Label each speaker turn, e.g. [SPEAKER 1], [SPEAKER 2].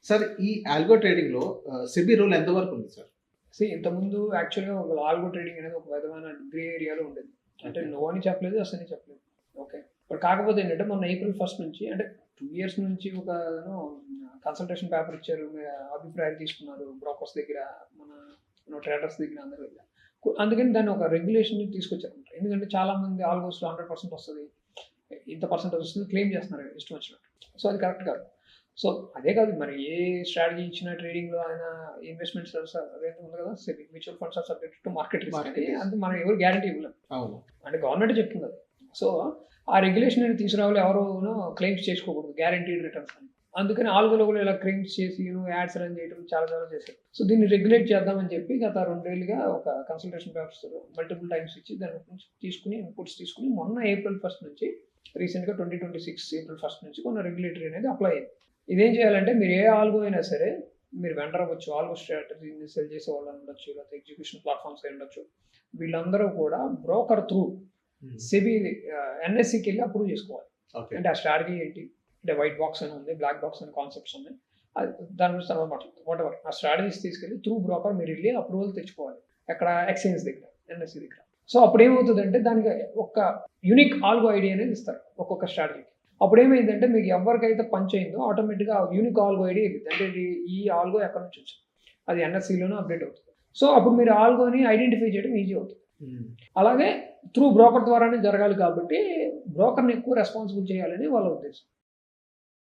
[SPEAKER 1] Sir ఈ algo ట్రేడింగ్‌లో SEBI role ఎంతవరకు ఉంది సార్?
[SPEAKER 2] ఇంతకుముందు యాక్చువల్‌గా ఒక ఆల్గో ట్రేడింగ్ అనేది ఒక విధమైన గ్రే ఏరియాలో ఉండేది. అంటే నో అని చెప్పలేదు, ఎస్ అని చెప్పలేదు. ఓకే. బట్ కాకపోతే ఏంటంటే మొన్న ఏప్రిల్ 1 నుంచి అంటే 2 ఇయర్స్ నుంచి ఒక కన్సల్టేషన్ పేపర్ ఇచ్చారు. అభిప్రాయాలు తీసుకున్నారు బ్రోకర్స్ దగ్గర, మన ట్రేడర్స్ దగ్గర అందరి దగ్గర. అందుకని దాన్ని ఒక రెగ్యులేషన్‌ని తీసుకొచ్చారన్నమాట. ఎందుకంటే చాలామంది ఆల్మోస్ట్ 100% వస్తది. ఇంత పర్సెంటేజ్ వస్తుంది క్లెయిమ్ చేస్తున్నారు ఇష్టం వచ్చినట్టు. సో అది కరెక్ట్ కాదు. సో అదే కాదు మరి ఏ స్ట్రాటజీ ఇచ్చినా ట్రేడింగ్‌లో అయినా ఇన్వెస్ట్‌మెంట్స్ అదేంటి ఉంది కదా! SEBI mutual funds are subject to market risk అని. అంటే మనం ఎవరు గ్యారంటీ ఇవ్వలేం.
[SPEAKER 1] అవును.
[SPEAKER 2] అంటే గవర్నమెంట్ చెప్తుంది అది. సో ఆ రెగ్యులేషన్ అనేది తీసుకురావాలి, ఎవరును క్లెయిమ్స్ చేసుకోకూడదు గ్యారంటీడ్ రిటర్న్స్ అని. అందుకని ఆల్గోలో కూడా ఇలా క్లెయిమ్స్ చేసి యాడ్స్ రన్ చేయడం చాలా చేశారు. సో దీన్ని రెగ్యులేట్ చేద్దామని చెప్పి గత 2 ఏళ్లుగా ఒక కన్సల్టేషన్ పేపర్స్ మల్టిపుల్ టైమ్స్ ఇచ్చి దాని నుంచి తీసుకుని ఇన్పుట్స్ తీసుకుని మొన్న ఏప్రిల్ 1 నుంచి రీసెంట్‌గా 2026 ఏప్రిల్ 1 నుంచి కొన్ని రెగ్యులేటరీ అనేది అప్లై అయింది. ఇదేం చేయాలంటే మీరు ఏ ఆల్గో అయినా సరే, మీరు వెండర్ అవ్వచ్చు, ఆల్గో స్ట్రాటజీని సెల్ చేసే వాళ్ళు ఉండొచ్చు, లేకపోతే ఎగ్జిక్యూషన్ ప్లాట్‌ఫామ్స్ అయి ఉండొచ్చు. వీళ్ళందరూ కూడా బ్రోకర్ త్రూ సెబీ ఎన్ఎస్సికి వెళ్ళి అప్రూవ్ చేసుకోవాలి. అంటే ఆ స్ట్రాటజీ ఏంటి, అంటే వైట్ బాక్స్ అని ఉంది, బ్లాక్ బాక్స్ అని కాన్సెప్ట్స్ ఉన్నాయి. అది దాని గురించి తర్వాత మాట్లాడుతాం. వాట్ ఎవర్ ఆ స్ట్రాటజీస్ తీసుకెళ్ళి త్రూ బ్రోకర్ మీరు వెళ్ళి అప్రూవల్ తెచ్చుకోవాలి. ఎక్కడ ఎక్స్చేంజ్ దగ్గర, ఎన్ఎస్సి దగ్గర. సో అప్పుడు ఏమవుతుందంటే దానికి ఒక యూనిక్ ఆల్గో ఐడి అనేది ఇస్తారు ఒక్కొక్క స్ట్రాటజీకి. అప్పుడు ఏమైందంటే మీకు ఎవరికైతే పంచ్ అయిందో ఆటోమేటిక్గా యూనిక్ ఆల్గో ఐడి వెళ్ళింది. అంటే ఈ ఆల్గో ఎక్కడి నుంచి వచ్చింది, అది ఎన్ఎస్సిలోనే అప్డేట్ అవుతుంది. సో అప్పుడు మీరు ఆల్గోని ఐడెంటిఫై చేయడం ఈజీ అవుతుంది. అలాగే త్రూ బ్రోకర్ ద్వారానే జరగాలి కాబట్టి బ్రోకర్ని ఎక్కువ రెస్పాన్సిబుల్ చేయాలని వాళ్ళ ఉద్దేశం.